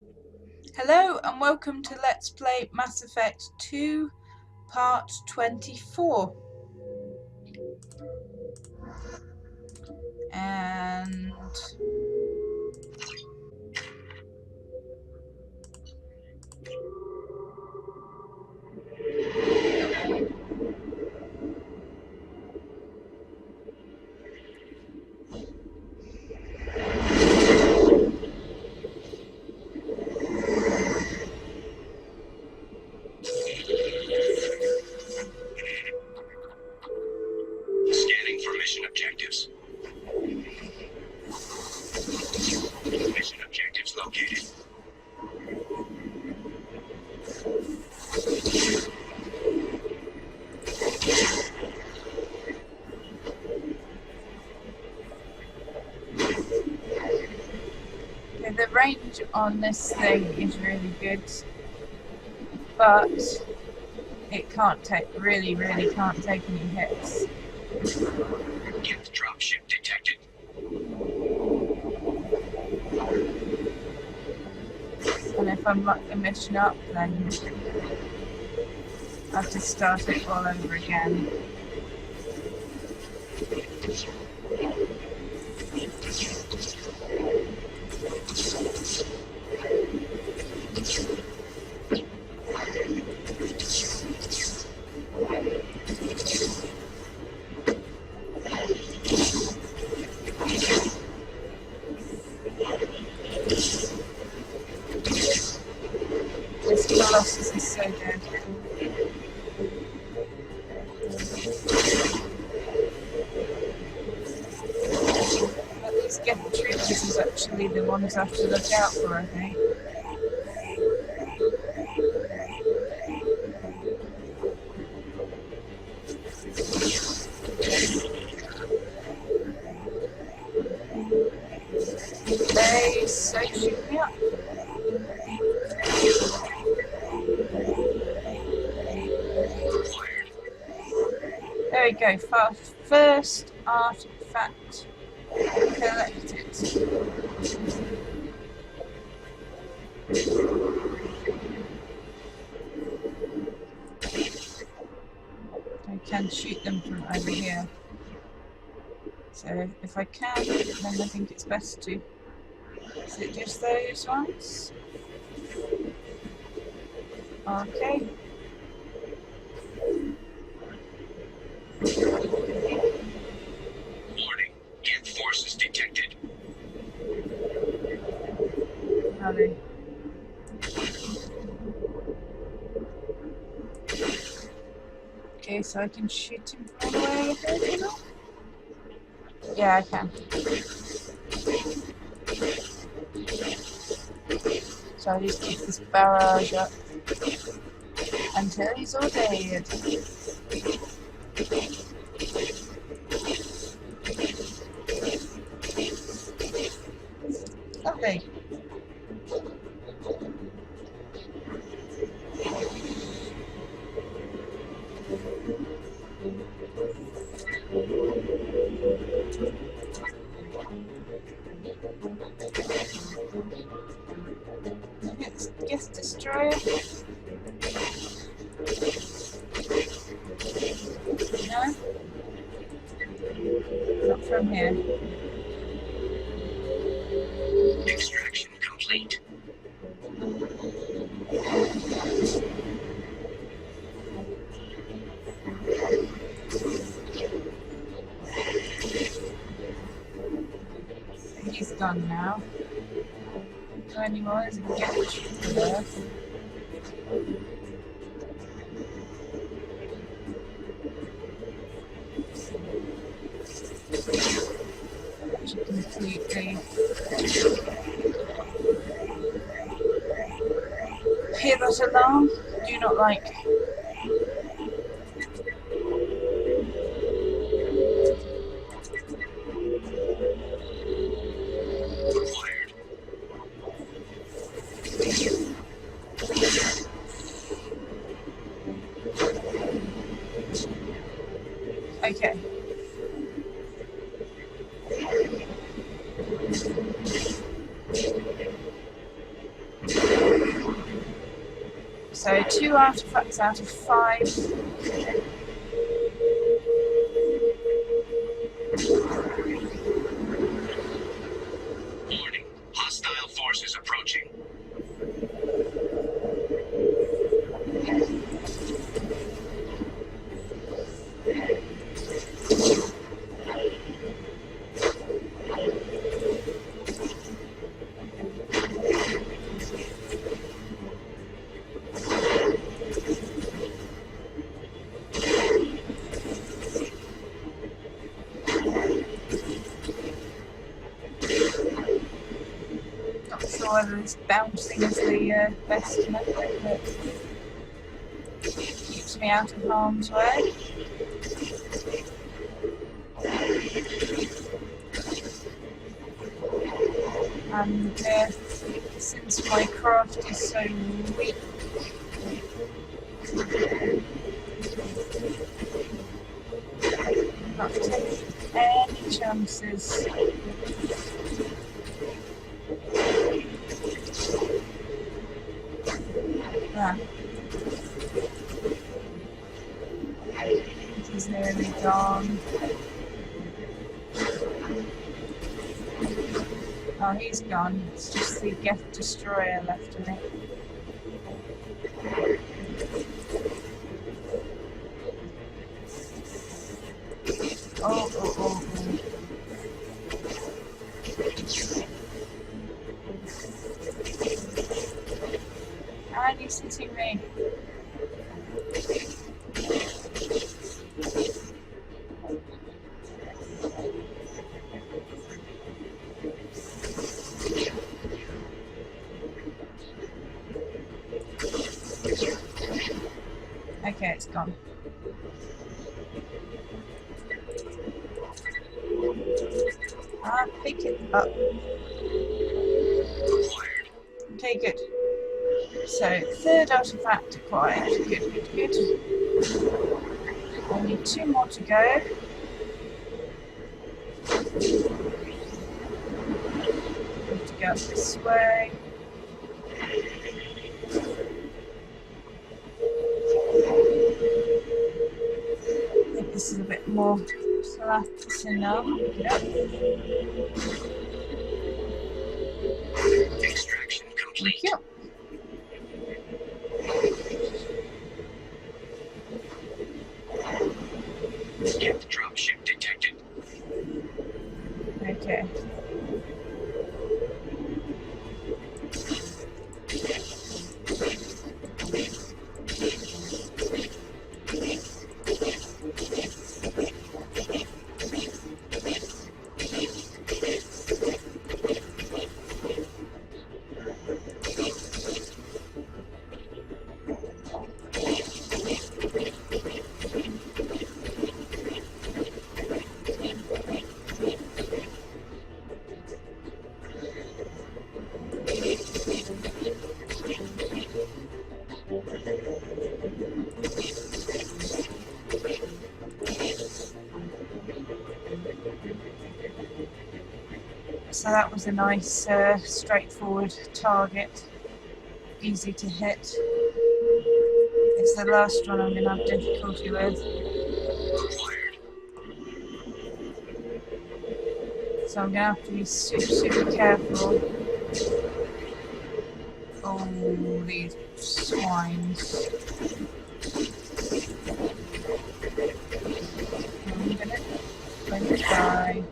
Hello and welcome to Let's Play Mass Effect 2 Part 24. And scanning for mission objectives. Mission objectives located. the range on this thing is really good, but it really can't take any hits. Gift dropship detected. And if I muck the mission up, then I have to start it all over again. This Colossus is so dead. But these gift troopers is actually the ones I have to look out for, I think. They so shoot me up. There we go, first artifact collected. I can shoot them from over here. So if I can, then I think it's best to. Is it just those ones? Okay. Warning. Gift forces detected. Are they? Okay, so I can shoot him all the way over now? Yeah, I can. So I'll just keep this barrage up until he's all dead. Lovely. Guess destroyer. No? Not from here. Extraction complete. He's gone now. Not anymore, is it get there? Completely hear that alarm? Do not like. Acquired. Okay. So 2 artifacts out of 5. Warning. Hostile forces approaching. Not sure whether this bouncing is the best method, but keeps me out of harm's way. And since my craft is so weak, I'm not taking any chances. Ah. This is nearly gone. Oh, he's gone. It's just the Geth Destroyer left of me. Oh, oh, oh, oh. And he's hitting me. Okay, it's gone. Pick it up. Okay, good. So, 3rd artifact acquired. Good, good, good. Only 2 more to go. Have to go up this way. I think this is a bit more platinum. Yep. Extraction complete. Thank you. Geth dropship detected. Okay. So that was a nice, straightforward target. Easy to hit. It's the last one I'm going to have difficulty with. So I'm going to have to be super, super careful. Oh, these swines. I'm going to die.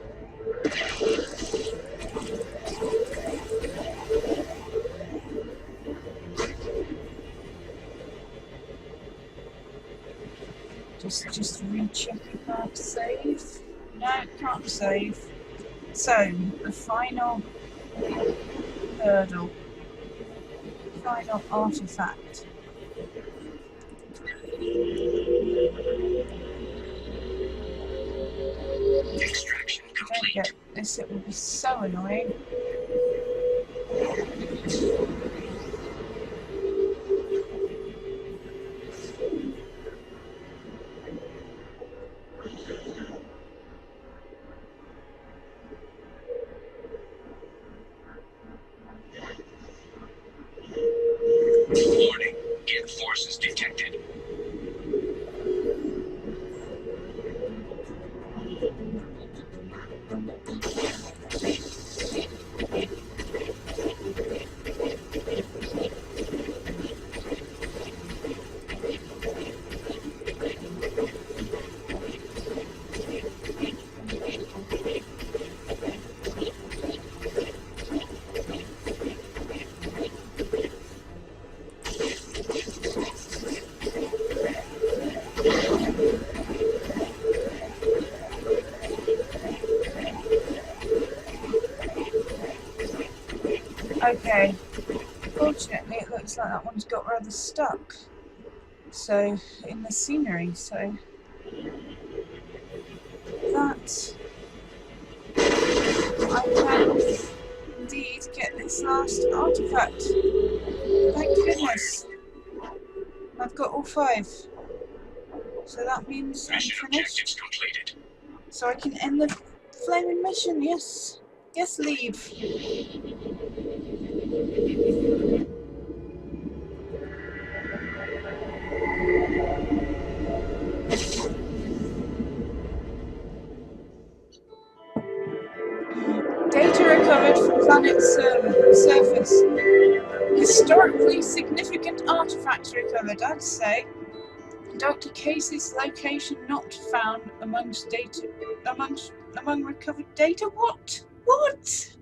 Just recheck if I have to save. No, can't save. So, the final hurdle. Final artifact. Extraction If I don't complete. get this, it will be so annoying. Warning. Geth Okay. Fortunately, it looks like that one's got rather stuck. So, in the scenery, so that I can indeed get this last artifact. Thank goodness. I've got all 5. So that means I'm Mission finished. objectives completed. So I can end the flaming mission, yes. Yes, leave. Data recovered from planet's surface. Historically significant artifacts recovered, I'd say. Dr. Case's location not found amongst recovered data. What? What?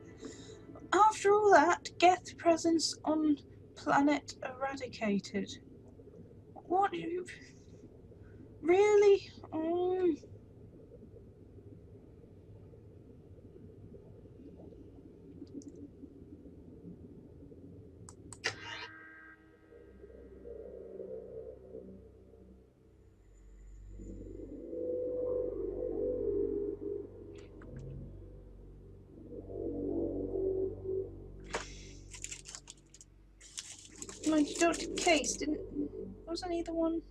After all that, Geth presence on planet eradicated. What? Really? Like Dr. Case wasn't he the one?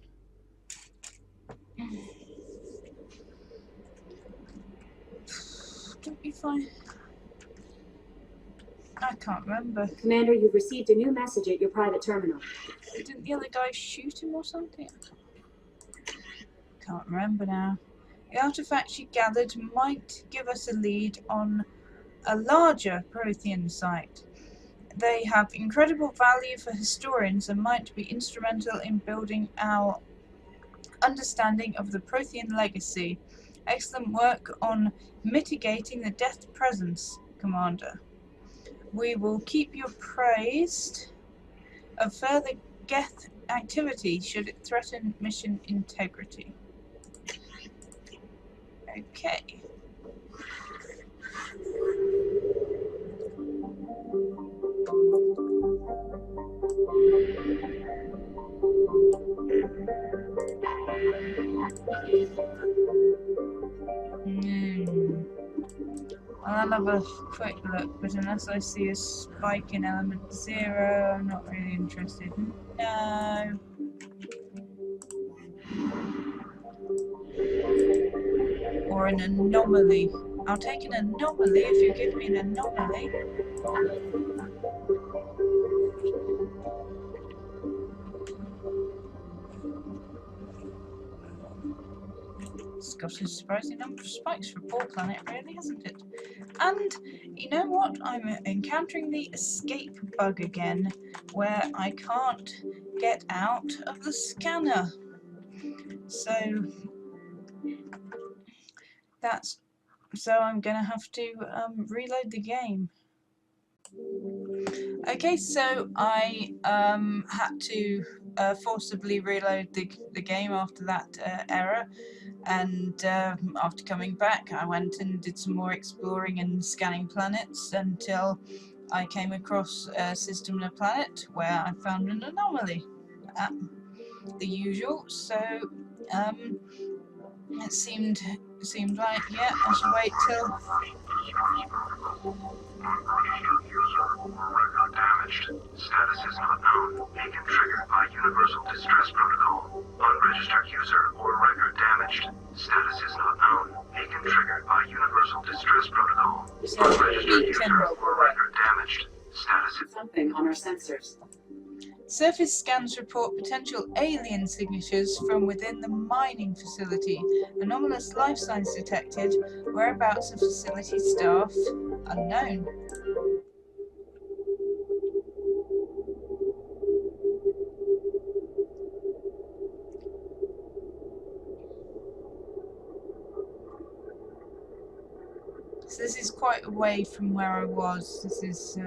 Don't be fine. I can't remember. Commander, you've received a new message at your private terminal. Didn't the other guy shoot him or something? Can't remember now. The artifact she gathered might give us a lead on a larger Prothean site. They have incredible value for historians and might be instrumental in building our understanding of the Prothean legacy. Excellent work on mitigating the Death presence, Commander. We will keep you appraised of further Geth activity should it threaten mission integrity. Okay. I'll have a quick look, but unless I see a spike in element 0, I'm not really interested. No. Or an anomaly. I'll take an anomaly if you give me an anomaly. It's got a surprising number of spikes for a poor planet, really, hasn't it? And you know what? I'm encountering the escape bug again, where I can't get out of the scanner. So I'm gonna have to reload the game. Okay, so I had to forcibly reload the game after that error, and after coming back I went and did some more exploring and scanning planets until I came across a system and a planet where I found an anomaly. The usual, so it seemed like, yeah, I should wait till... Damaged. Status is not known. Beacon triggered by Universal Distress Protocol. Unregistered user or record damaged. Status is not known. Beacon triggered by Universal Distress Protocol. Unregistered user or record damaged. Status is... Something on our sensors. Surface scans report potential alien signatures from within the mining facility. Anomalous life signs detected. Whereabouts of facility staff unknown. So this is quite away from where I was. This is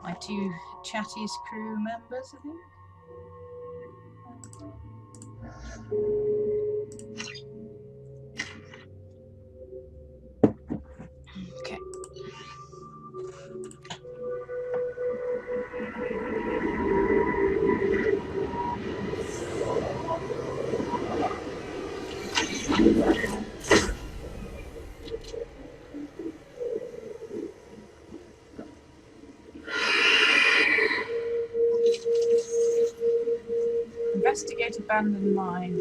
I chattiest crew members, I think. Okay. Investigate abandoned mine.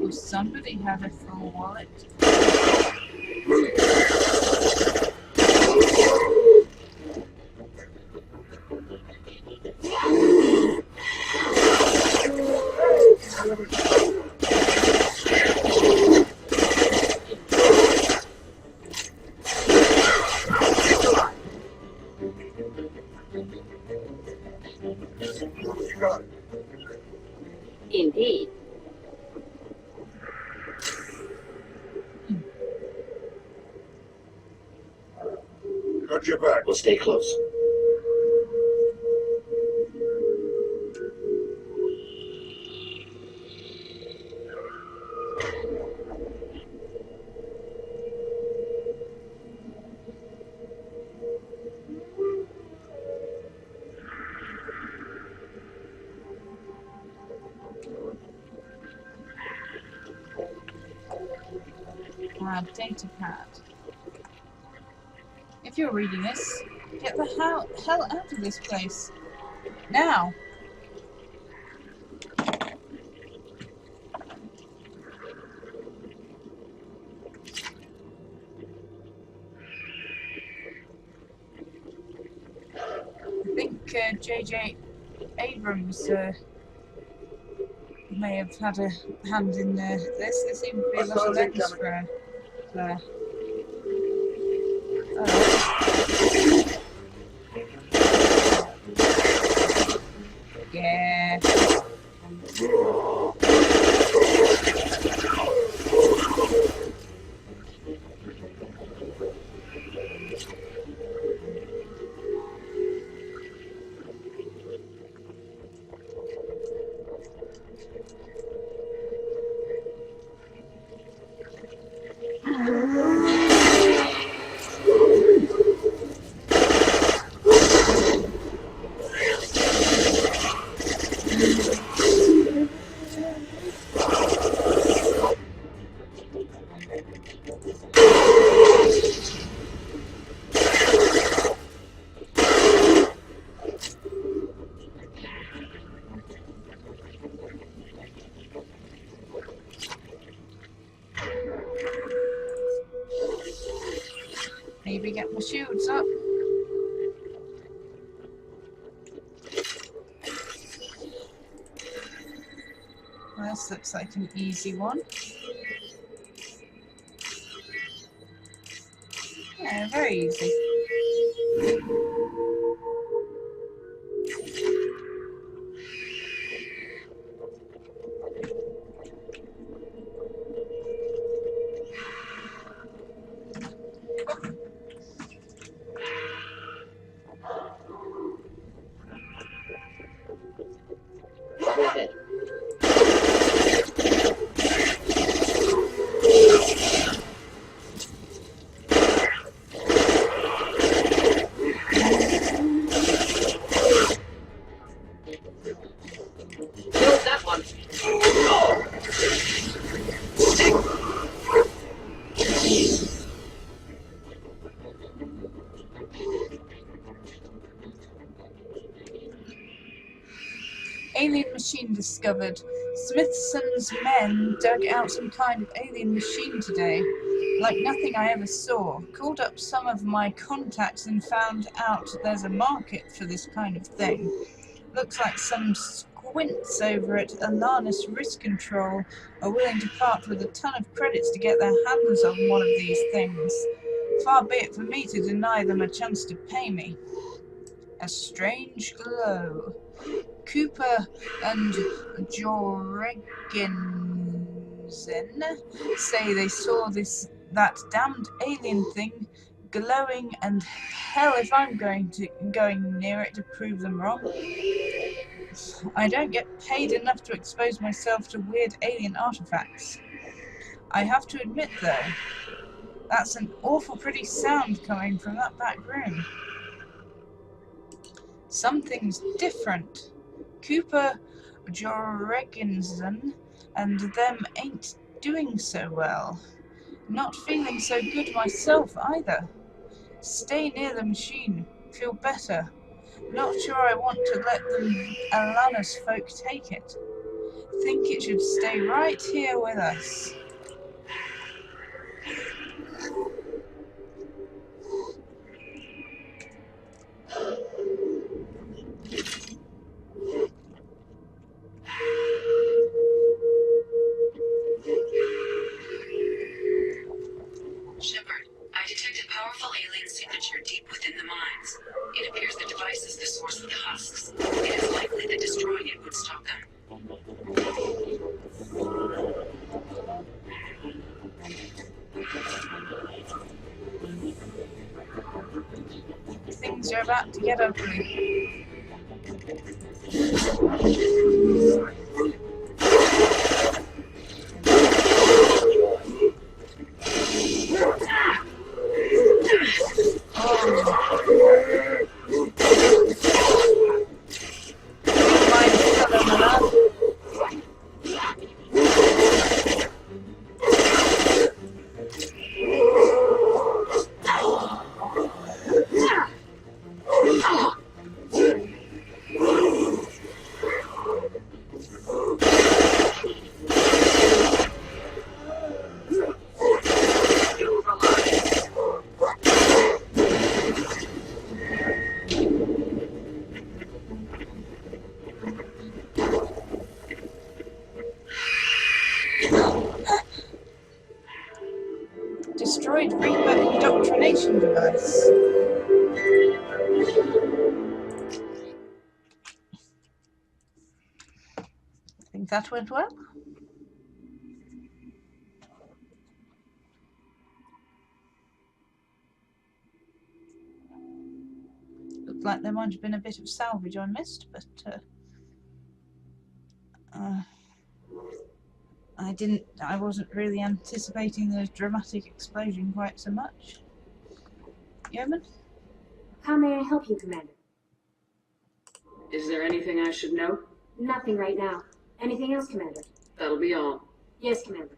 Oh, somebody had a full wallet. Indeed. Got your back. We'll stay close. Data pad. If you're reading this, get the hell out of this place. Now! I think J.J. Abrams may have had a hand in this. There seems to be a lot of lens for there. Yeah. Maybe get my shields up. Well, this looks like an easy one. Yeah, very easy. Go ahead. Killed that one. Alien machine discovered. Smithson's men dug out some kind of alien machine today, like nothing I ever saw. Called up some of my contacts and found out there's a market for this kind of thing. Looks like some squints over at Alanus Risk Control are willing to part with a ton of credits to get their hands on one of these things. Far be it for me to deny them a chance to pay me. A strange glow. Cooper and Jorgensen say they saw that damned alien thing glowing, and hell if I'm going near it to prove them wrong. I don't get paid enough to expose myself to weird alien artifacts. I have to admit though, that's an awful pretty sound coming from that back room. Something's different. Cooper, Jorgensen, and them ain't doing so well. Not feeling so good myself either. Stay near the machine. Feel better. Not sure I want to let them Alanus folk take it. Think it should stay right here with us. Shepard, I detect a powerful alien signature deep within the mines. It appears the device is the source of the husks. It is likely that destroying it would stop them. Things are about to get ugly. Destroyed Reaper indoctrination device. Think that went well? Looked like there might have been a bit of salvage I missed, but I wasn't really anticipating the dramatic explosion quite so much. Yeoman? How may I help you, Commander? Is there anything I should know? Nothing right now. Anything else, Commander? That'll be all. Yes, Commander.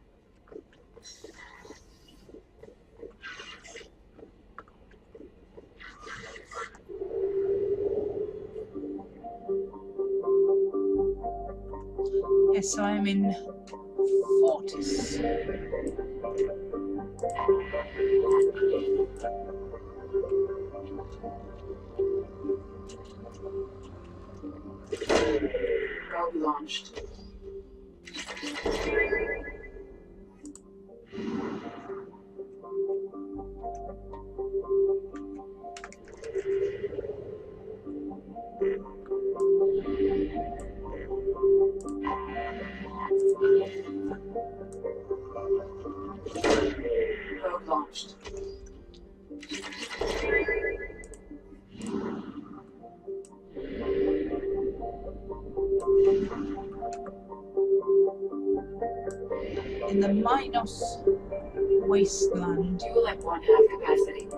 Yes, so I'm in Fortis. Probe launched. Probe launched. In the Minos wasteland. Fuel at 1/2 capacity.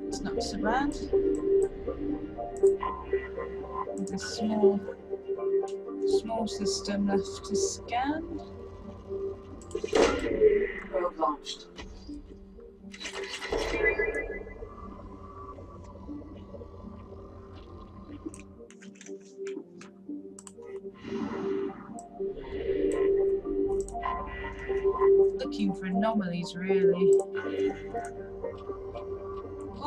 It's not so bad. With a small system left to scan. Probe launched. Looking for anomalies, really.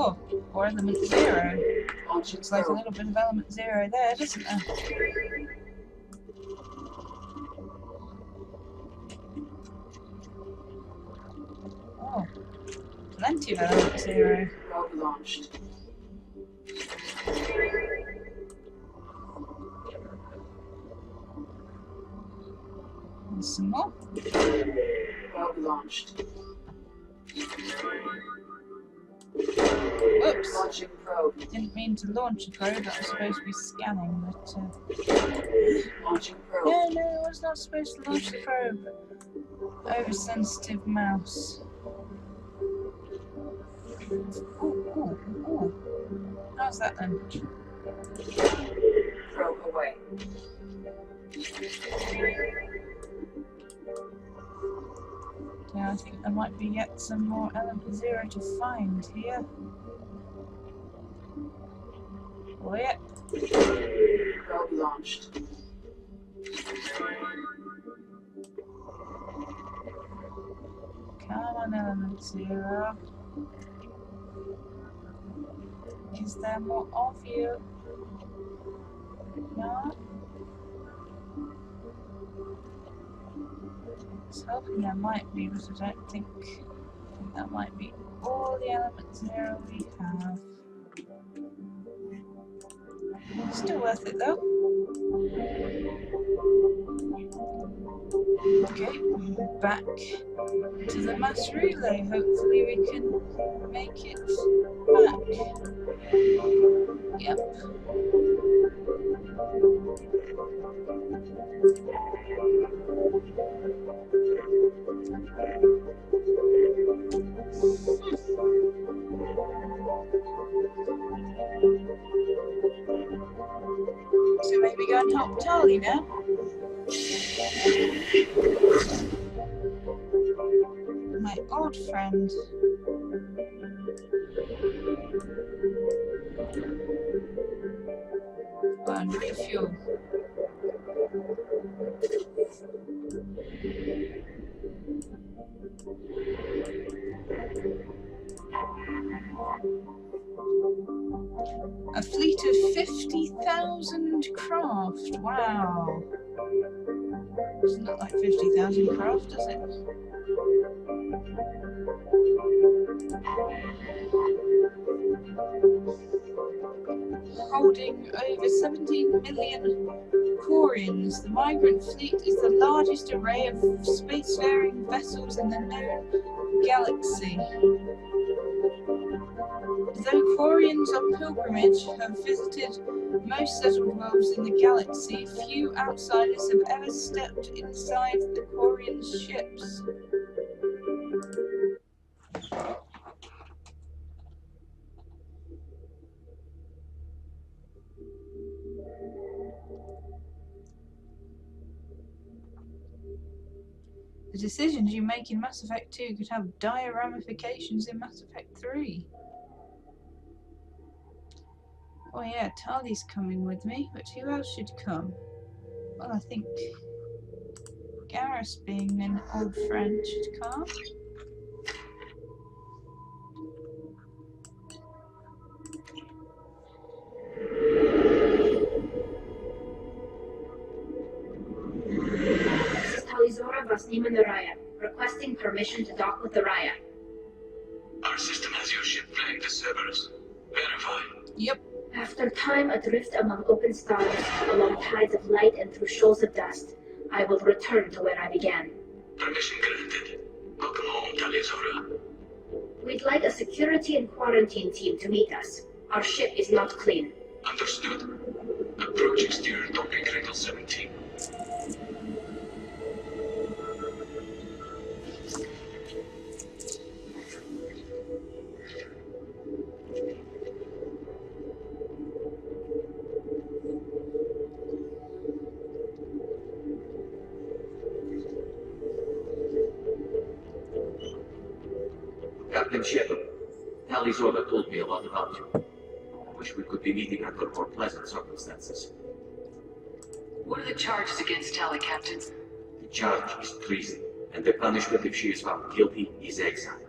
Oh, or element 0. Launching Looks like a probe. little bit of element 0 there, doesn't there? Oh, plenty of element 0. Probe launched. And some more. Probe launched. Oops. Launching probe. Didn't mean to launch a probe, that was supposed to be scanning, but Launching probe. no, I was not supposed to launch the probe. Oversensitive mouse. Ooh. How's that then? Probe away. Yeah, I think there might be yet some more element 0 to find here. Oh yeah. Probe launched. Come on, element 0. Is there more of you? No? I was hoping there might be, but I don't think that might be all the element 0 we have. Still worth it though. Okay, back to the mass relay. Hopefully we can make it back. Yep. So maybe go and help Charlie now. My old friend. And refuel. A fleet of 50,000 craft. Wow. Doesn't look like 50,000 craft, does it? Holding over 17 million Corians, the migrant fleet is the largest array of spacefaring vessels in the known galaxy. Though Corians on pilgrimage have visited most settled worlds in the galaxy, few outsiders have ever stepped inside the Corian ships. The decisions you make in Mass Effect 2 could have dire ramifications in Mass Effect 3. Oh yeah, Tali's coming with me, but who else should come? Well, I think Garrus, being an old friend, should come. This is Talizora Vasnima Naraya, requesting permission to dock with the Raya. Our system has your ship flagged as Cerberus. Verify. Yep. After time adrift among open stars, along tides of light and through shoals of dust, I will return to where I began. Permission granted. Welcome home, Talizora. We'd like a security and quarantine team to meet us. Our ship is not clean. Understood. Approach exterior docking cradle 17. Captain Shepard, Talizora told me a lot about you. I wish we could be meeting under more pleasant circumstances. What are the charges against Tali, Captain? The charge is treason, and the punishment if she is found guilty is exile.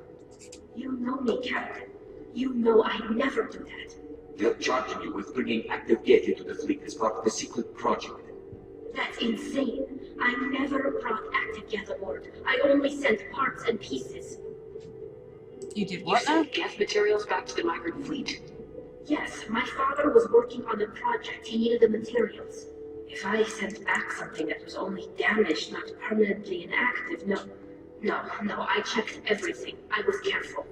You know me, Captain. You know I never do that. They're charging you with bringing active gate into the fleet as part of the secret project. That's insane. I never brought active gas aboard. I only sent parts and pieces. You did You what now? sent gas materials back to the migrant fleet? Yes, my father was working on a project. He needed the materials. If I sent back something that was only damaged, not permanently inactive, no, I checked everything. I was careful.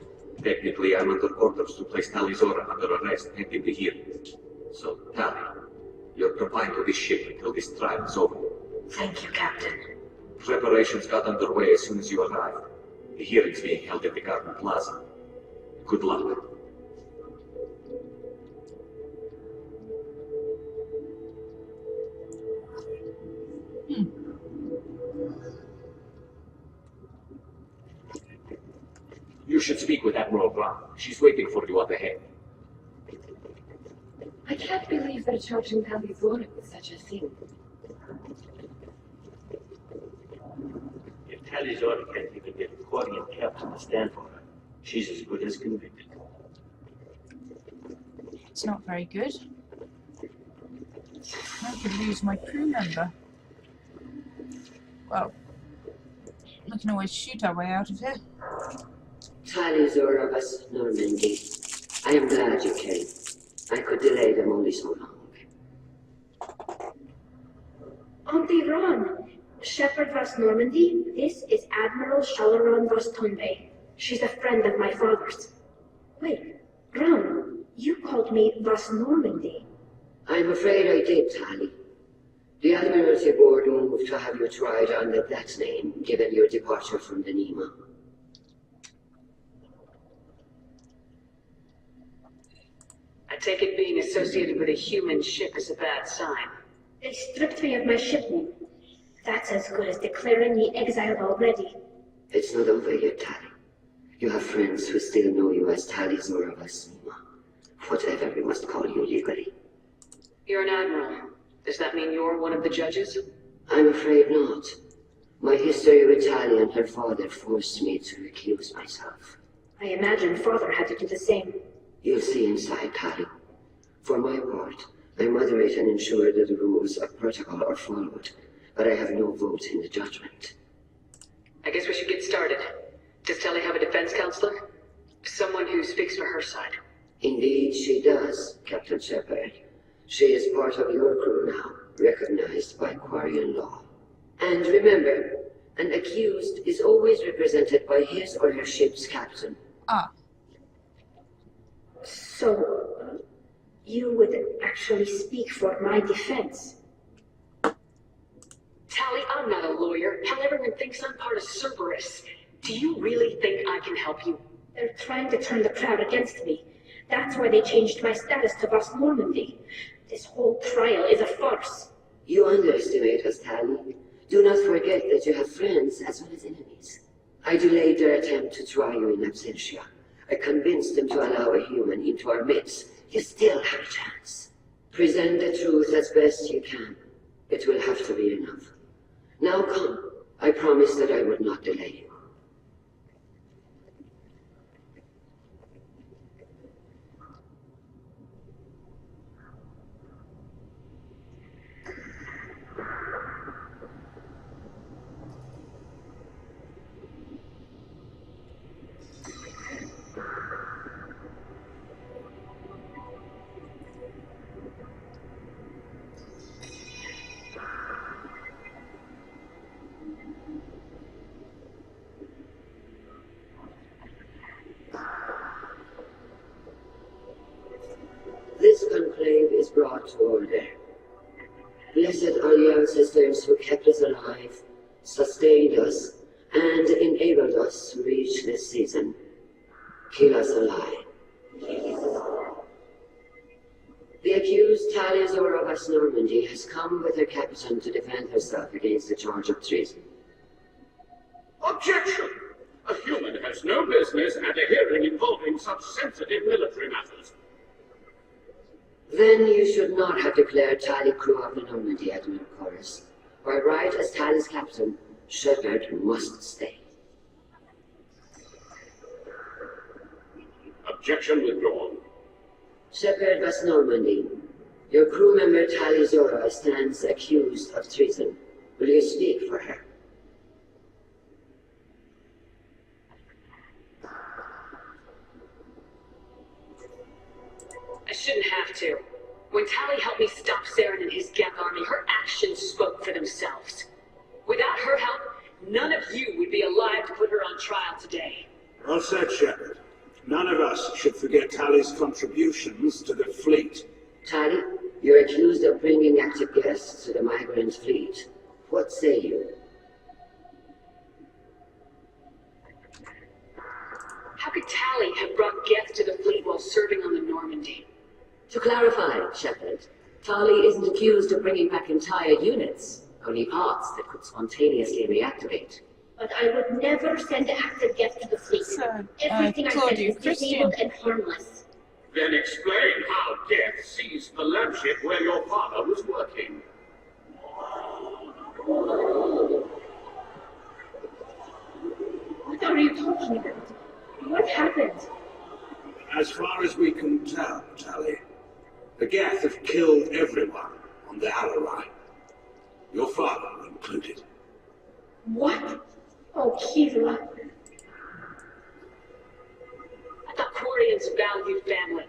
Technically, I'm under orders to place Talizora under arrest pending the hearing. So, Tali, you're confined to this ship until this trial is over. Thank you, Captain. Preparations got underway as soon as you arrived. The hearing's being held at the Garden Plaza. Good luck. You should speak with Admiral Brown. She's waiting for you up ahead. I can't believe they're charging Talizora with such a thing. If Talizora can't even get the Quarian captain to stand for her, she's as good as convicted. It's not very good. I could lose my crew member. Well, we can always shoot our way out of here. Talizora of us, Normandy. I am glad you came. I could delay them only so long. Auntie Ron, Shepherd Vas Normandy, this is Admiral Shalaron Vas Tonbay. She's a friend of my father's. Wait, Ron, you called me Vas Normandy. I'm afraid I did, Tali. The Admiralty Board moved to have you tried under that name, given your departure from the Nima. I take it being associated with a human ship is a bad sign. They stripped me of my ship name. That's as good as declaring me exiled already. It's not over yet, Tali. You have friends who still know you as Talizora of us, Nima. Whatever we must call you legally. You're an admiral. Does that mean you're one of the judges? I'm afraid not. My history with Tali and her father forced me to recuse myself. I imagine father had to do the same. You'll see inside, Tali. For my part, I moderate and ensure that the rules of protocol are followed, but I have no vote in the judgment. I guess we should get started. Does Tali have a defense counselor? Someone who speaks for her side. Indeed, she does, Captain Shepard. She is part of your crew now, recognized by Quarian law. And remember, an accused is always represented by his or her ship's captain. Ah. So, you would actually speak for my defense? Tali, I'm not a lawyer. Hell, everyone thinks I'm part of Cerberus. Do you really think I can help you? They're trying to turn the crowd against me. That's why they changed my status to Vas Normandy. This whole trial is a farce. You underestimate us, Tali. Do not forget that you have friends as well as enemies. I delayed their attempt to try you in absentia. I convinced them to allow a human into our midst. You still have a chance. Present the truth as best you can. It will have to be enough. Now come. I promised that I would not delay you. This conclave is brought to order. Blessed are the ancestors who kept us alive, sustained us, and enabled us to reach this season. Keep us alive. The accused Talizora of us Normandy has come with her captain to defend herself against the charge of treason. Objection! A human has no business at a hearing involving such sensitive military matters. Then you should not have declared Tali crew of the Normandy, Admiral Chorus. By right as Tali's captain, Shepard must stay. Objection withdrawn. Shepard West Normandy. Your crew member Tali Zora stands accused of treason. Will you speak for her? I shouldn't have to. When Tali helped me stop Saren and his Geth army, her actions spoke for themselves. Without her help, none of you would be alive to put her on trial today. Well said, Shepard. None of us should forget Tali's contributions to the fleet. Tali, you're accused of bringing active guests to the migrant fleet. What say you? How could Tali have brought Geth to the fleet while serving on the Normandy? To clarify, Shepard, Tali isn't accused of bringing back entire units, only parts that could spontaneously reactivate. But I would never send active Geth to the fleet. So, Everything I said Claudia, is disabled and harmless. Then explain how Geth seized the lampship where your father was working. What are you talking about? What happened? As far as we can tell, Tali, the Geth have killed everyone on the Alarai. Your father included. What? Oh, Kira. I thought Quarians valued family.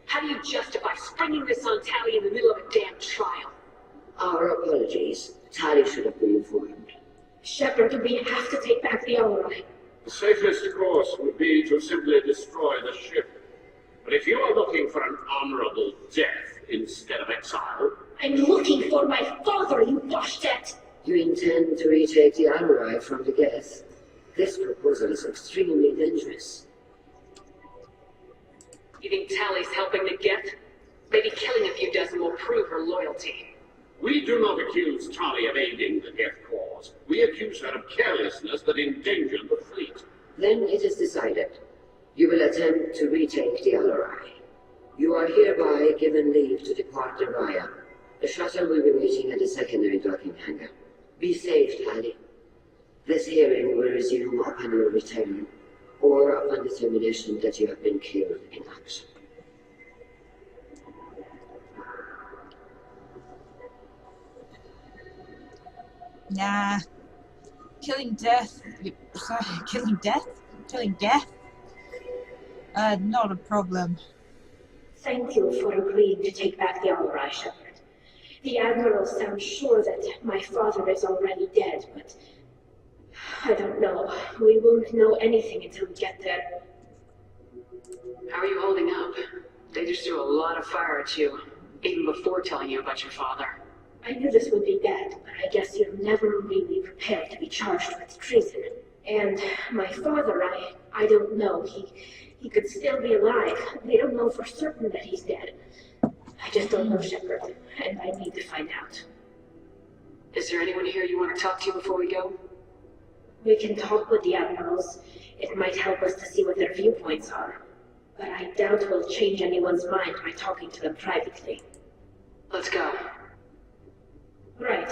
How do you justify springing this on Tali in the middle of a damn trial? Our apologies. Tali should have been informed. Shepard, we have to take back the Alarai. The safest course would be to simply destroy the ship. But if you are looking for an honorable death instead of exile... I'm looking for my father, you bastet! You intend to retake the Alarai from the Geth? This proposal is extremely dangerous. You think Tali's helping the Geth? Maybe killing a few dozen will prove her loyalty. We do not accuse Tali of aiding the Geth cause. We accuse her of carelessness that endangered the fleet. Then it is decided. You will attempt to retake the Alarai. You are hereby given leave to depart the Raya. The shuttle will be waiting at the secondary docking hangar. Be safe, Tali. This hearing will resume upon your return, or upon determination that you have been killed in action. Nah. Killing death. Sorry, killing death? Killing death? Not a problem. Thank you for agreeing to take back the Alarai, Shepard. The Admiral sounds sure that my father is already dead, but I don't know. We won't know anything until we get there. How are you holding up? They just threw a lot of fire at you, even before telling you about your father. I knew this would be bad, but I guess you're never really prepared to be charged with treason. And my father, I don't know. He could still be alive. They don't know for certain that he's dead. I just don't know, Shepard, and I need to find out. Is there anyone here you want to talk to before we go? We can talk with the Admirals. It might help us to see what their viewpoints are. But I doubt we'll change anyone's mind by talking to them privately. Let's go. Right.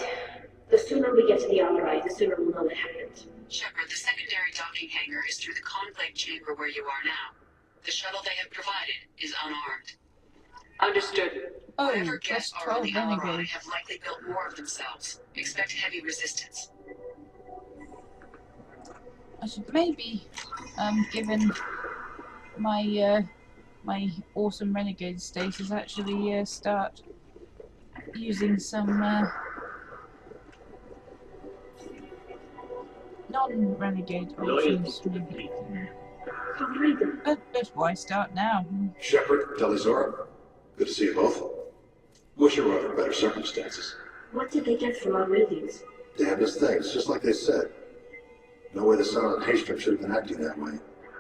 The sooner we get to the Alarai, the sooner we'll know what happened. Shepard, the secondary docking hangar is through the conclave chamber where you are now. The shuttle they have provided is unarmed. Understood. Oh, Whatever plus guests are on 12 the Alarai Renegade. have likely built more of themselves. Expect heavy resistance. I should maybe, given my my awesome Renegade status, actually start using some non-Renegade options. Maybe. But why start now? Shepard, Telizora, good to see you both. Wish you were under better circumstances. What did they get from our readings? Damnedest things, just like they said. No way the sun on Haystrom should have been acting that way.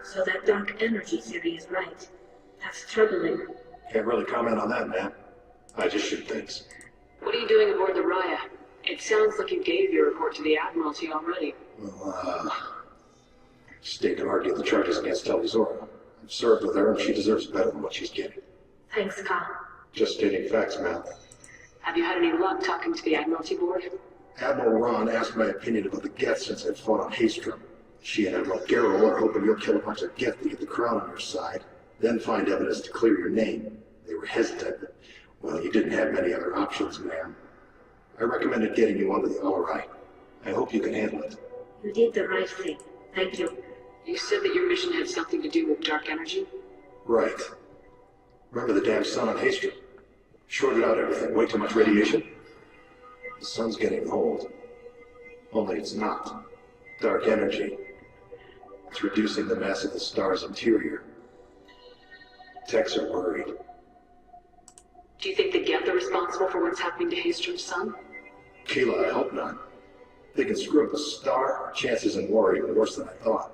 So that dark energy theory is right. That's troubling. Can't really comment on that, man. I just shoot things. What are you doing aboard the Raya? It sounds like you gave your report to the Admiralty already. Well, State can argue the charges against Telizora. I've served with her and she deserves better than what she's getting. Thanks, Kyle. Just stating facts, man. Have you had any luck talking to the Admiralty board? Admiral Ron asked my opinion about the Geth since I'd fought on Haystrom. She and Admiral Garrow are hoping you'll kill a bunch of Geth to get the crown on your side. then find evidence to clear your name. They were hesitant. Well, you didn't have many other options, ma'am. I recommended getting you onto the All-Right. I hope you can handle it. You did the right thing. Thank you. You said that your mission had something to do with dark energy? Right. Remember the damn sun on Haystrom? Shorted out everything. Way too much radiation? The sun's getting old. Only it's not. Dark energy. It's reducing the mass of the star's interior. Techs are worried. Do you think the Geth are responsible for what's happening to Haystrom's son? Keela, I hope not. They can screw up a star, our chances in war are even worse than I thought.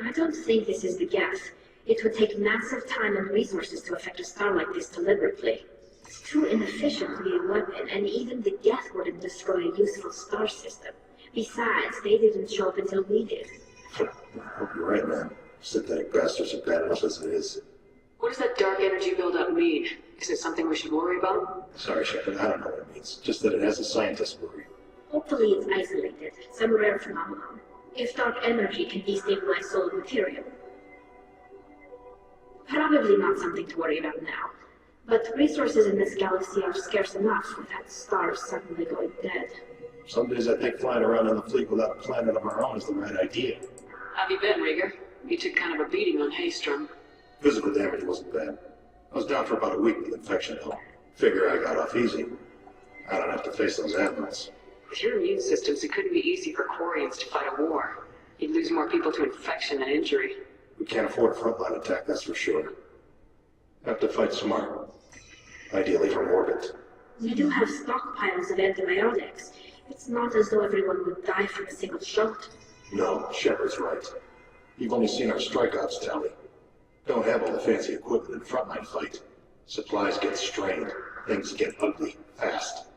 I don't think this is the Geth. It would take massive time and resources to affect a star like this deliberately. It's too inefficient to be a weapon, and even the Geth wouldn't destroy a useful star system. Besides, they didn't show up until we did. I hope you're right, man. Synthetic bastards are bad enough as it is. What does that dark energy buildup mean? Is it something we should worry about? Sorry, Shepard, I don't know what it means. Just that it has a scientist worried. Hopefully it's isolated, some rare phenomenon. If dark energy can destabilize solid material. Probably not something to worry about now. But resources in this galaxy are scarce enough without stars suddenly going dead. Some days I think flying around in the fleet without a planet of our own is the right idea. How have you been, Rieger? You took kind of a beating on Haystrom. Physical damage wasn't bad. I was down for about a week with infection, though. Figure I got off easy. I don't have to face those admirals. With your immune systems, it couldn't be easy for Quarians to fight a war. You'd lose more people to infection than injury. We can't afford a frontline attack, that's for sure. Have to fight smart. Ideally from orbit. We do have stockpiles of antibiotics. It's not as though everyone would die from a single shot. No, Shepard's right. You've only seen our strikeouts tally. Don't have all the fancy equipment in frontline fight. Supplies get strained. Things get ugly, fast.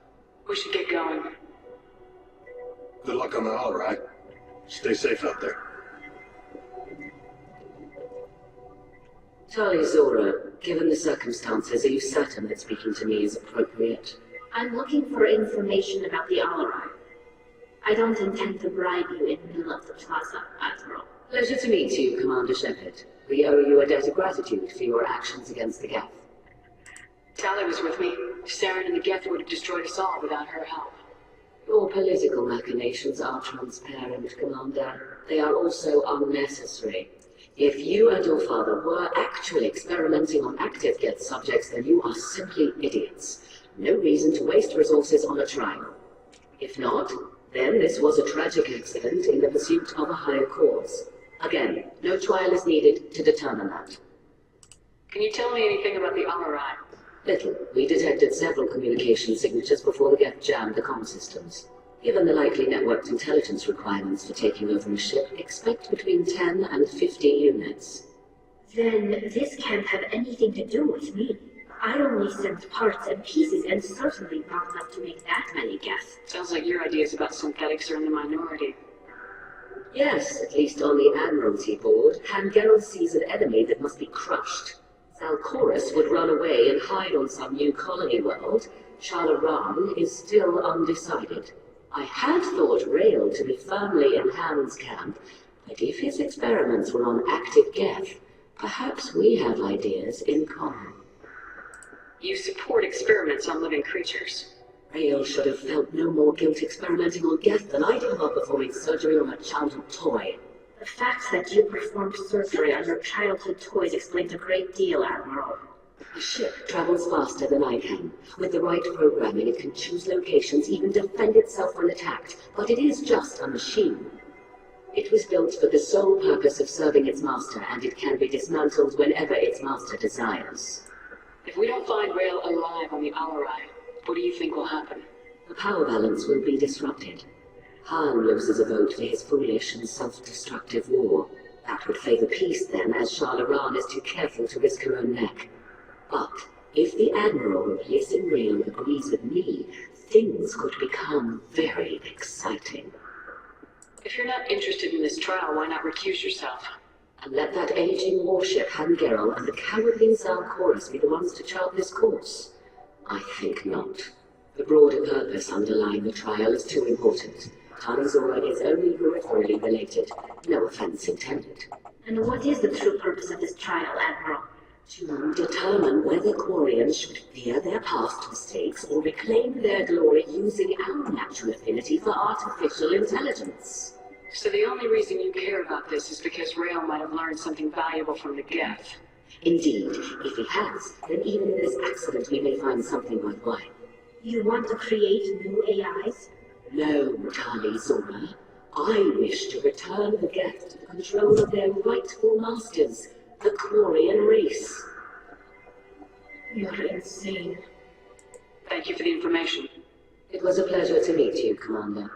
We should get going. Good luck on the All-Right. Stay safe out there. Tali Zora, given the circumstances, are you certain that speaking to me is appropriate? I'm looking for information about the All-Right. I don't intend to bribe you in the middle of the plaza, Admiral. Pleasure to meet you, Commander Shepard. We owe you a debt of gratitude for your actions against the Geth. Tali was with me. Saren and the Geth would have destroyed us all without her help. Your political machinations are transparent, Commander. They are also unnecessary. If you and your father were actually experimenting on active Geth subjects, then you are simply idiots. No reason to waste resources on a trial. If not, then this was a tragic accident in the pursuit of a higher cause. Again, no trial is needed to determine that. Can you tell me anything about the All-Right? Little. We detected several communication signatures before the Geth jammed the comm systems. Given the likely networked intelligence requirements for taking over a ship, expect between 10 and 50 units. Then this can't have anything to do with me. I only sent parts and pieces, and certainly not enough to make that many Geth. Sounds like your ideas about synthetics are in the minority. Yes, at least on the Admiralty board, Hangerel sees an enemy that must be crushed. Zalcorus would run away and hide on some new colony world. Shalaran is still undecided. I had thought Rail to be firmly in Han's camp, but if his experiments were on active Geth, perhaps we have ideas in common. You support experiments on living creatures. Rail should have felt no more guilt experimenting on Geth than I did about performing surgery on a childhood toy. The fact that you performed surgery on your childhood toys explains a great deal, Admiral. The ship travels faster than I can. With the right programming, it can choose locations, even defend itself when attacked, but it is just a machine. It was built for the sole purpose of serving its master, and it can be dismantled whenever its master desires. If we don't find Rail alive on the All-Right, what do you think will happen? The power balance will be disrupted. Han loses a vote for his foolish and self-destructive war. That would favor peace then, as Shalaran is too careful to risk her own neck. But if the Admiral replacing Rail agrees with me, things could become very exciting. If you're not interested in this trial, why not recuse yourself? And let that aging warship Hangerel and the cowardly Zalcorus be the ones to chart this course? I think not. The broader purpose underlying the trial is too important. Tali Zora is only peripherally related. No offense intended. And what is the true purpose of this trial, Admiral? To determine whether Quarians should fear their past mistakes or reclaim their glory using our natural affinity for artificial intelligence. So the only reason you care about this is because Rael might have learned something valuable from the Geth. Indeed, if he has, then even in this accident we may find something worthwhile. You want to create new AIs? No, Tali Zora. I wish to return the Geth to the control of their rightful masters, the Quarian race. You're insane. Thank you for the information. It was a pleasure to meet you, Commander.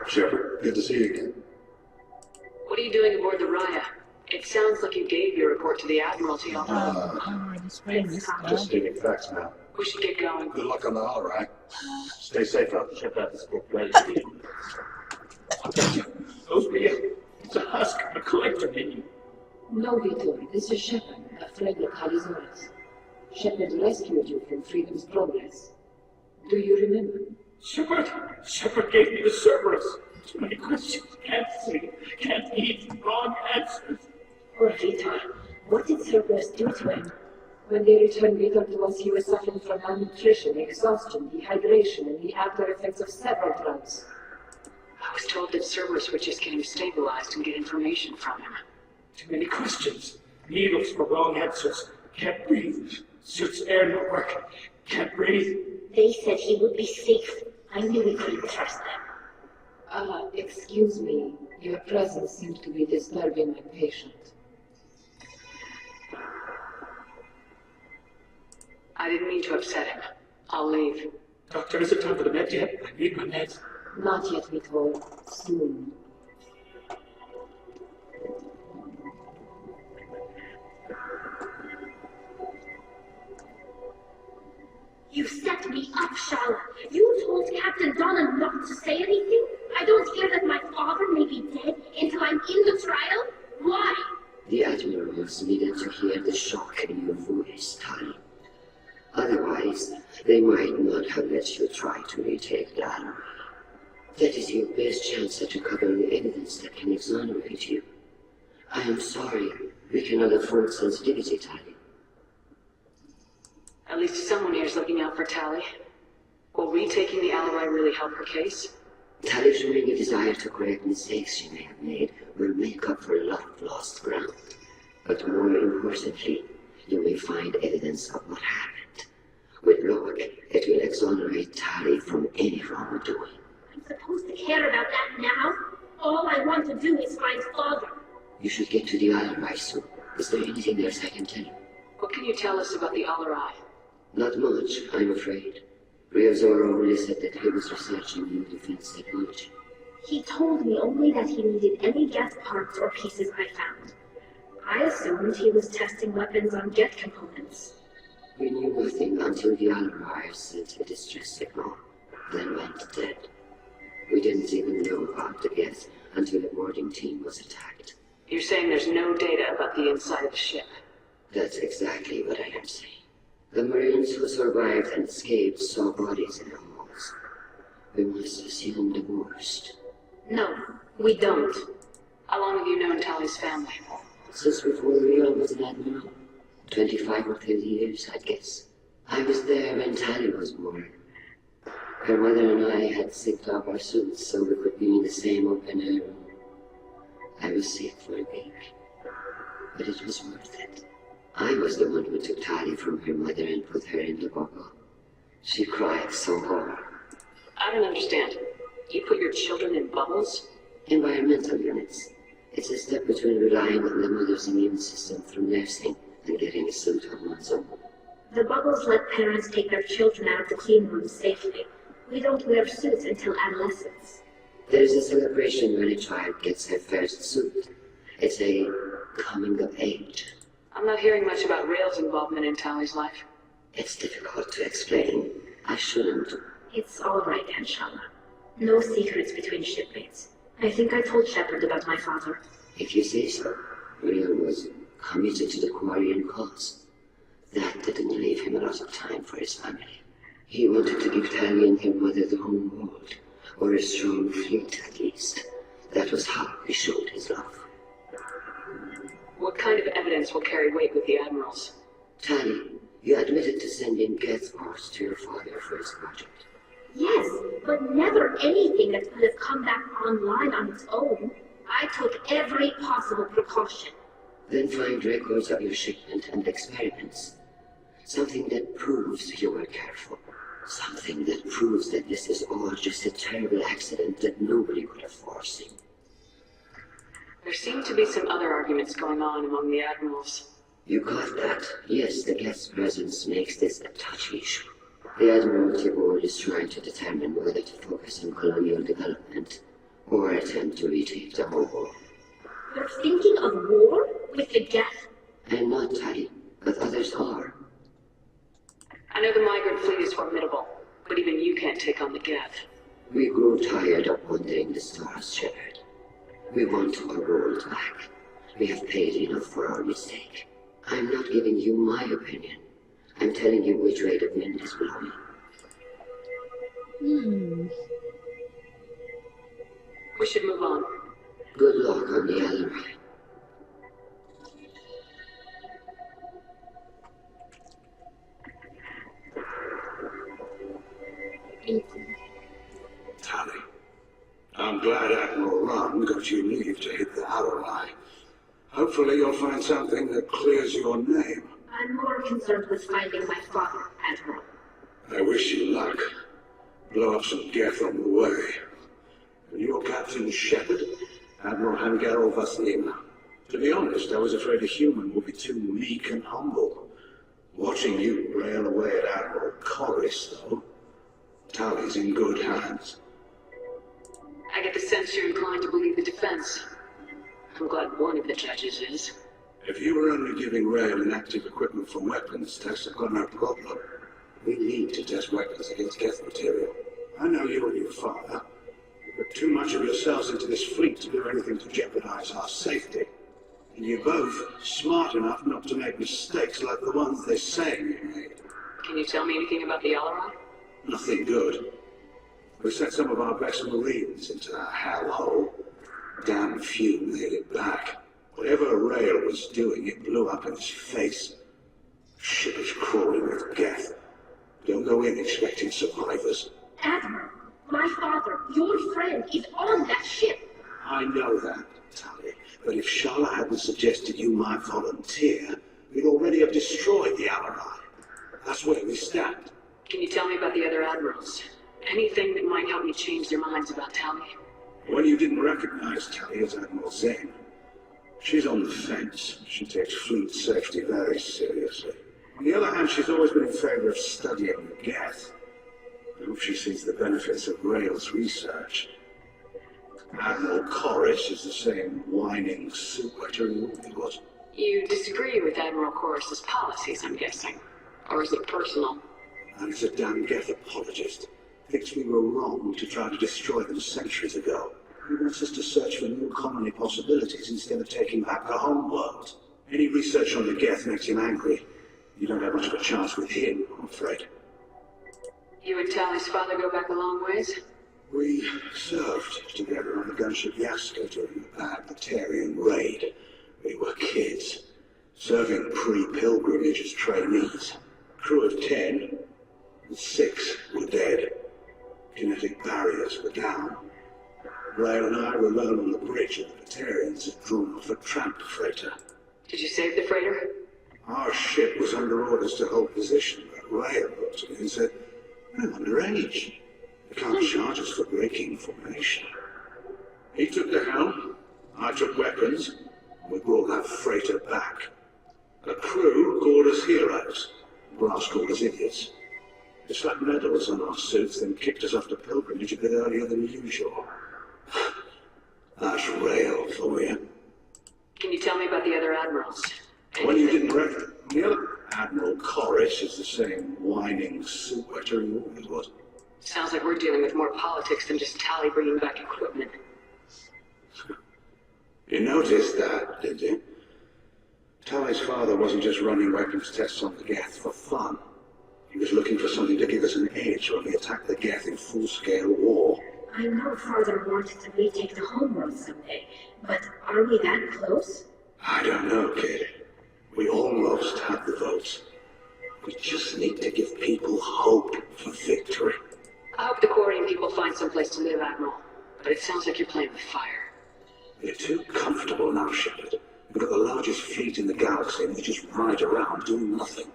Shepard, good to see you again. What are you doing aboard the Raya? It sounds like you gave your report to the Admiralty already. I'm already spraying this guy. Just stating facts now. We should get going. Good luck on the hull, right? Stay safe out there. Shepard spoke well to you. Those were you. It's a husk, a collector minion. No, Victor, this is Shepard, a friend of Halizora's. Shepard rescued you from Freedom's Progress. Do you remember? Shepard gave me the Cerberus. Too many questions. Can't sleep. Can't eat. Wrong answers. Poor Vitor. What did Cerberus do to him? When they returned Victor to us, he was suffering from malnutrition, exhaustion, dehydration, and the after effects of several drugs. I was told that Cerberus would just get him stabilized and get information from him. Too many questions. Needles for wrong answers. Can't breathe. Suit's air not working. Can't breathe. They said he would be safe. I knew we couldn't trust them. Excuse me. Your presence seems to be disturbing my patient. I didn't mean to upset him. I'll leave. Doctor, is it time for the med yet? I need my meds. Not yet, Victor. Soon. You set me up, Shala. You told Captain Donna not to say anything? I don't hear that my father may be dead until I'm in the trial? Why? The Admirals needed to hear the shock in your voice, Tali. Otherwise, they might not have let you try to retake the Alloy. That is your best chance at recovering evidence that can exonerate you. I am sorry. We cannot afford sensitivity, Tali. At least someone here's looking out for Tali. Will retaking the Alloy really help her case? Tali showing a desire to correct mistakes she may have made will make up for a lot of lost ground. But more importantly, you may find evidence of what happened. With luck, it will exonerate Tali from any wrongdoing. I'm supposed to care about that now? All I want to do is find Father. You should get to the Alloy soon. Is there anything else I can tell you? What can you tell us about the Alloy? Not much, I'm afraid. Ryozora only said that he was researching new defense technology. He told me only that he needed any Geth parts or pieces I found. I assumed he was testing weapons on Geth components. We knew nothing until the Alloy sent a distress signal, then went dead. We didn't even know about the Geth until the boarding team was attacked. You're saying there's no data about the inside of the ship? That's exactly what I am saying. The Marines who survived and escaped saw bodies in the halls. We must assume the worst. No, we don't. How long have you known Tali's family? Since before Rio was an admiral. 25 or 30 years, I'd guess. I was there when Tali was born. Her mother and I had synced up our suits so we could be in the same open-air room. I was sick for a week, but it was worth it. I was the one who took Tali from her mother and put her in the bubble. She cried so hard. I don't understand. You put your children in bubbles? Environmental units. It's a step between relying on the mother's immune system through nursing and getting a suit of one's own. The bubbles let parents take their children out of the clean rooms safely. We don't wear suits until adolescence. There's a celebration when a child gets her first suit. It's a coming of age. I'm not hearing much about Rael's involvement in Tali's life. It's difficult to explain. I shouldn't. It's all right, Anshala. No secrets between shipmates. I think I told Shepard about my father. If you say so. Rael was committed to the Quarian cause. That didn't leave him a lot of time for his family. He wanted to give Tali and her mother the home world, or a strong fleet at least. That was how he showed his love. What kind of evidence will carry weight with the admirals? Tali, you admitted to sending Geth parts to your father for his project. Yes, but never anything that could have come back online on its own. I took every possible precaution. Then find records of your shipment and experiments. Something that proves you were careful. Something that proves that this is all just a terrible accident that nobody could have foreseen. There seem to be some other arguments going on among the admirals. You got that? Yes, the Geth's presence makes this a touchy issue. The Admiralty Board is trying to determine whether to focus on colonial development or attempt to retake the whole war. You're thinking of war with the Geth? I'm not, Tali, but others are. I know the migrant fleet is formidable, but even you can't take on the Geth. We grow tired of wandering the stars, Shepard. We want our world back. We have paid enough for our mistake. I'm not giving you my opinion. I'm telling you which way the wind is blowing. We should move on. Good luck on the other line. Tali, I'm glad Admiral Ron got you leave to hit the ally. Hopefully you'll find something that clears your name. I'm more concerned with finding my father, Admiral. I wish you luck. Blow up some Geth on the way. And your Captain Shepard, Admiral Hangarel Vasim. To be honest, I was afraid a human would be too meek and humble. Watching you rail away at Admiral Corris, though, Tali's in good hands. I get the sense you're inclined to believe the defense. I'm glad one of the judges is. If you were only giving Rail inactive equipment for weapons tests, I've got no problem. We need to test weapons against Geth material. I know you and your father. You put too much of yourselves into this fleet to do anything to jeopardize our safety. And you're both smart enough not to make mistakes like the ones they say you made. Can you tell me anything about the Alarai? Nothing good. We sent some of our best Marines into that hellhole. Damn few made it back. Whatever Rail was doing, it blew up in his face. Ship is crawling with Geth. Don't go in expecting survivors. Admiral, my father, your friend, is on that ship. I know that, Tali. But if Shala hadn't suggested you might volunteer, we'd already have destroyed the Alarai. That's where we stand. Can you tell me about the other admirals? Anything that might help me change their minds about Tali? When you didn't recognize Tali as Admiral Zane, she's on the fence. She takes fleet safety very seriously. On the other hand, she's always been in favor of studying the Geth. I hope she sees the benefits of Rail's research. Admiral Corris is the same whining soup wetter he always was. You disagree with Admiral Corris's policies, I'm guessing. Or is it personal? And he's a damn Geth apologist. Thinks we were wrong to try to destroy them centuries ago. He wants us to search for new colony possibilities instead of taking back the home world. Any research on the Geth makes him angry. You don't have much of a chance with him, I'm afraid. You and Tali's father go back a long ways? We served together on the gunship Yaska during a bad Batarian raid. We were kids, serving pre-pilgrimage as trainees. Crew of 10, and 6 were dead. Kinetic barriers were down. Rail and I were alone on the bridge, and the Batarians had drawn off a tramp freighter. Did you save the freighter? Our ship was under orders to hold position, but Rail looked at me and said, "We're underage. They can't charge us for breaking formation." He took the helm, I took weapons, and we brought that freighter back. The crew called us heroes, brass called us idiots. They slapped medals on our suits, then kicked us off to pilgrimage a bit earlier than usual. That's Rail for you. Can you tell me about the other admirals? When you didn't recognize the other Admiral Corris is the same whining soup wetter he always was. Sounds like we're dealing with more politics than just Tali bringing back equipment. You noticed that, did you? Tali's father wasn't just running weapons tests on the Geth for fun. He was looking for something to give us an edge when we attacked the Geth in full-scale war. I know Father wanted to retake the homeworld someday, but are we that close? I don't know, kid. We almost have the votes. We just need to give people hope for victory. I hope the Quarian people find some place to live, Admiral. But it sounds like you're playing with fire. We're too comfortable now, Shepard. We've got the largest fleet in the galaxy and we just ride around doing nothing.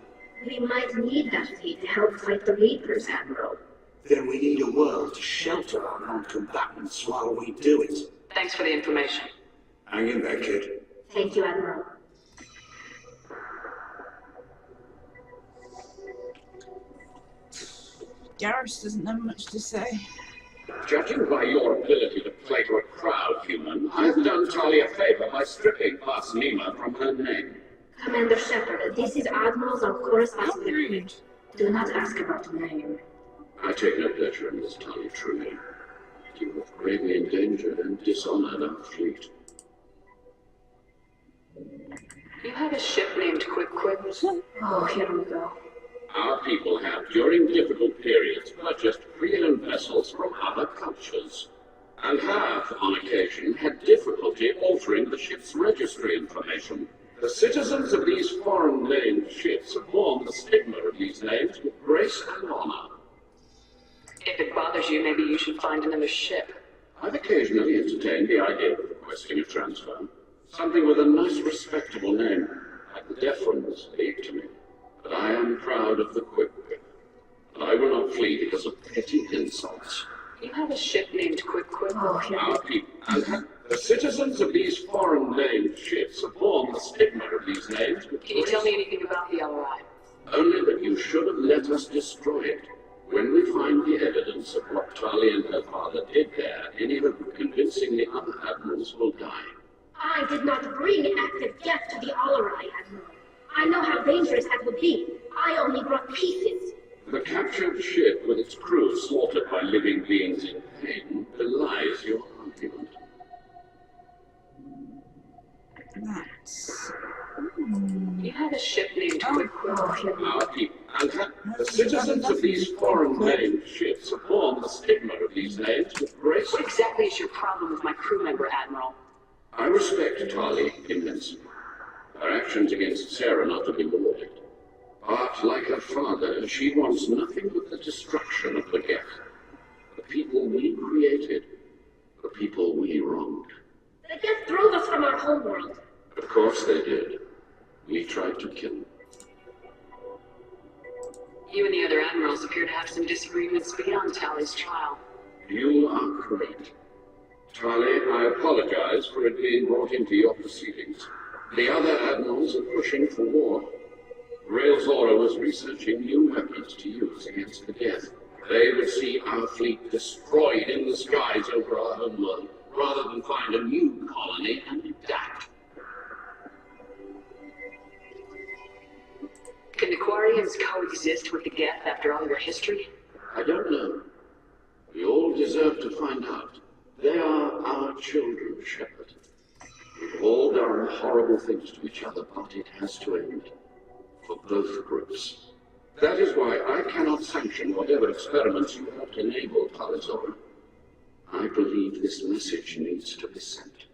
We might need that fleet to help fight the Reapers, Admiral. Then we need a world to shelter our non-combatants while we do it. Thanks for the information. Hang in there, kid. Thank you, Admiral. Garrus doesn't have much to say. Judging by your ability to play to a crowd, human, I've done Talia a favor by stripping Class Nima from her name. Commander Shepard, this is Admiral Zalkoris How rude. Do not ask about the name. I take no pleasure in this, Talia, truly. You have gravely endangered and dishonored our fleet. You have a ship named Quick. Oh, here we go. Our people have, during difficult periods, purchased pre-owned vessels from other cultures, and have, on occasion, had difficulty altering the ship's registry information. The citizens of these foreign-named ships have borne the stigma of these names with grace and honor. If it bothers you, maybe you should find another ship. I've occasionally entertained the idea of requesting a transfer. Something with a nice, respectable name, like the Deferens speak to me. But I am proud of the Quick. I will not flee because of petty insults. You have a ship named Quick. Oh, here Our people, and the citizens of these foreign-named ships have borne the stigma of these names with Can you grace. tell me anything about the LRI? Only that you should have let us destroy it. When we find the evidence of what Talia and her father did there, any hope of convincing the other admirals will die. I did not bring active death to the Alarai, Admiral. I know how dangerous that would be. I only brought pieces. The captured ship with its crew slaughtered by living beings in pain belies your argument. That's... You have a ship named Oh, Quick. Our people, and the citizens of these foreign-named ships have borne the stigma of these names with grace. What exactly is your problem with my crew member, Admiral? I respect Talia immensely. Her actions against Sarah not to be lauded. But, like her father, she wants nothing but the destruction of the Geth. The people we created. The people we wronged. The Geth drove us from our homeworld. Of course they did. We tried to kill them. You and the other admirals appear to have some disagreements beyond Tali's trial. You are correct. Talia, I apologize for it being brought into your proceedings. The other admirals are pushing for war. Railzora was researching new weapons to use against the Geth. They would see our fleet destroyed in the skies over our homeworld, rather than find a new colony and adapt. Can the Quarians coexist with the Geth after all your history? I don't know. We all deserve to find out. They are our children, Shepard. We've all done horrible things to each other, but it has to end. For both groups. That is why I cannot sanction whatever experiments you helped enable, Talizora. I believe this message needs to be sent.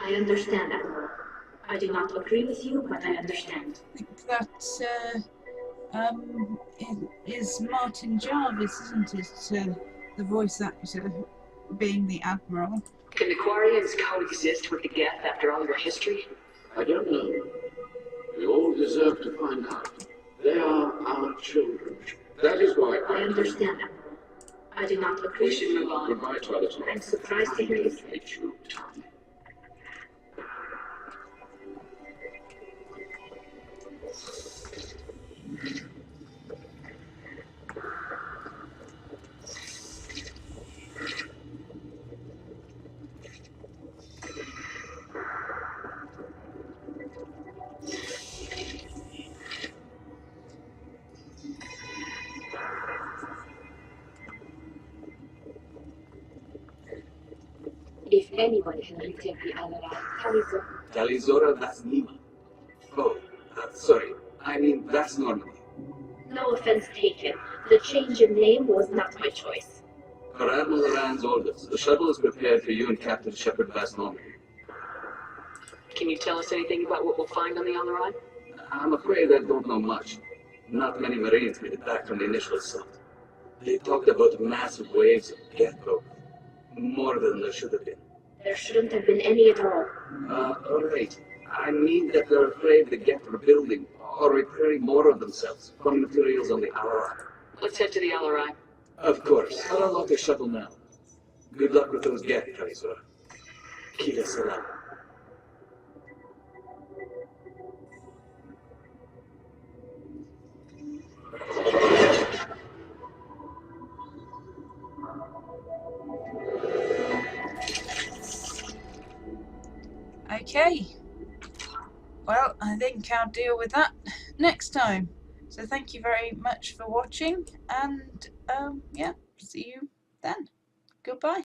I understand, Admiral. I do not agree with you, but I understand. I think that, it is Martin Jarvis, isn't it? The voice actor being the Admiral. Can the Quarians coexist with the Geth after all your history? I don't know. We all deserve to find out. They are our children. That is why I understand, Admiral. I do not agree. We should move on. Goodbye, Talizora. I'm surprised to hear you say. Hate you, Tommy. If anyone can retake the Alarai, Talizora. Talizora, that's Nima. Oh, sorry. I mean, that's Normandy. No offense taken. The change in name was not my choice. Per Admiral Rand's orders, the shuttle is prepared for you and Captain Shepard Vast Normandy. Can you tell us anything about what we'll find on the Alarai? I'm afraid I don't know much. Not many Marines made it back from the initial assault. They talked about massive waves of Geth growth. More than there should have been. There shouldn't have been any at all. Alright. I mean that they're afraid the Geth are building or repairing more of themselves from materials on the Alarai. Let's head to the Alarai. Of course. I'll unlock the shuttle now. Good luck with those Geth, Kalisura. Kila Salam. Okay. Well, I think I'll deal with that next time. So thank you very much for watching, and yeah, see you then. Goodbye.